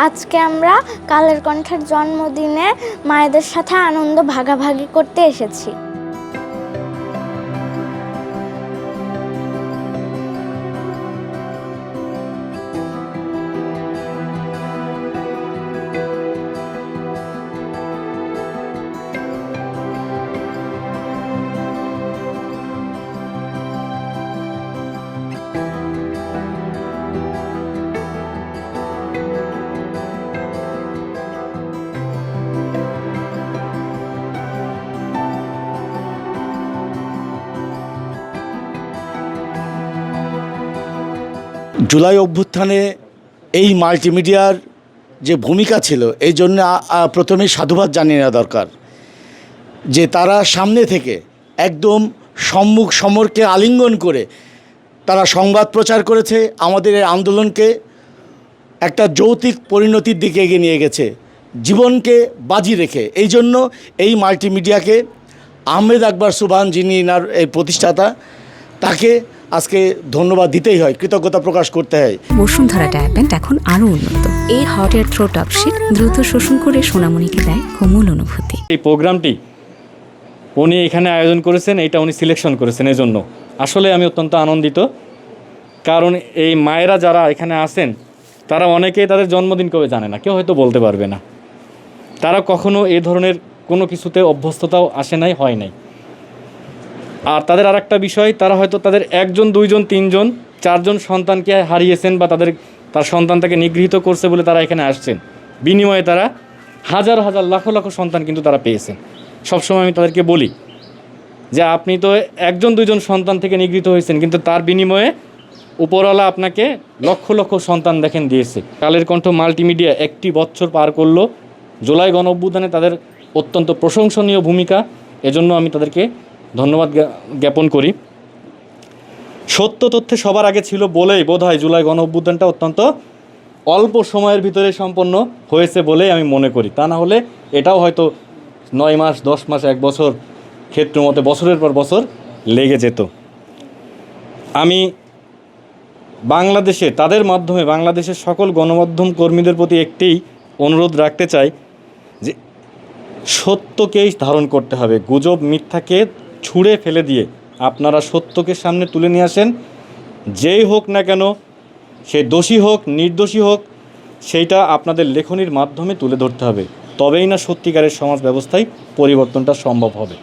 আজকে আমরা কালের কণ্ঠের জন্মদিনে মায়েদের সাথে আনন্দ ভাগাভাগি করতে এসেছি। জুলাই অভ্যুত্থানে এই মাল্টিমিডিয়ার যে ভূমিকা ছিল এই জন্য প্রথমেই সাধুবাদ জানিয়ে নেওয়া দরকার যে তারা সামনে থেকে একদম সম্মুখ সমরকে আলিঙ্গন করে তারা সংবাদ প্রচার করেছে, আমাদের এই আন্দোলনকে একটা যৌক্তিক পরিণতির দিকে এগিয়ে নিয়ে গেছে জীবনকে বাজি রেখে। এই জন্য এই মাল্টিমিডিয়াকে আহমেদ আকবর সুবহান, যিনি এনার এই প্রতিষ্ঠাতা, তাকে আজকে ধন্যবাদ দিতেই হয়, কৃতজ্ঞতা প্রকাশ করতে হয়। বসুন্ধরা ডায়াপেন্ট এখন আরও উন্নত। এই হট এয়ার থ্রো টপশিট দ্রুত শোষণ করে সোনামণিকে দেয় কোমল অনুভূতি। এই প্রোগ্রামটি উনি এখানে আয়োজন করেছেন, এটা উনি সিলেকশন করেছেন, এজন্য আসলে আমি অত্যন্ত আনন্দিত। কারণ এই মায়েরা যারা এখানে আছেন তারা অনেকেই তাদের জন্মদিন কবে জানে না, কেউ হয়তো বলতে পারবে না। তারা কখনো এই ধরনের কোনো কিছুতে অভ্যস্ততাও আসে নাই, হয় নাই। আর তাদের আর একটা বিষয়, তারা হয়তো তাদের একজন, দুইজন, তিনজন, চারজন সন্তানকে হারিয়েছেন বা তার সন্তানটাকে নিগৃহীত করছে বলে তারা এখানে আসছেন। বিনিময়ে তারা হাজার হাজার লাখ লাখ সন্তান কিন্তু তারা পেয়েছেন। সবসময় আমি তাদেরকে বলি যে আপনি তো একজন দুইজন সন্তান থেকে নিগৃহীত হয়েছেন, কিন্তু তার বিনিময়ে উপরওয়ালা আপনাকে লক্ষ লক্ষ সন্তান দেখেন দিয়েছে। কালের কণ্ঠ মাল্টিমিডিয়া একটি বছর পার করলো। জুলাই গণঅভ্যুত্থানে তাদের অত্যন্ত প্রশংসনীয় ভূমিকা, এজন্য আমি তাদেরকে ধন্যবাদ জ্ঞাপন করি। সত্য তথ্যে সবার আগে ছিল বলেই বোধহয় জুলাই গণঅভ্যুত্থানটা অত্যন্ত অল্প সময়ের ভিতরে সম্পন্ন হয়েছে বলেই আমি মনে করি। তা না হলে এটাও হয়তো 9 মাস, 10 মাস, 1 বছর ক্ষেত্র মতে বছরের পর বছর লেগে যেত। আমি বাংলাদেশে তাদের মাধ্যমে বাংলাদেশের সকল গণমাধ্যম কর্মীদের প্রতি একটি অনুরোধ রাখতে চাই যে সত্যকেই ধারণ করতে হবে। গুজব, মিথ্যাকে ছুঁড়ে ফেলে দিয়ে আপনারা সত্যকে সামনে তুলে নিয়ে আসেন। যেই হোক না কেন, সে দোষী হোক, নির্দোষী হোক, সেইটা আপনাদের লেখনীর মাধ্যমে তুলে ধরতে হবে। তবেই না সত্যিকারের সমাজ ব্যবস্থায় পরিবর্তনটা সম্ভব হবে।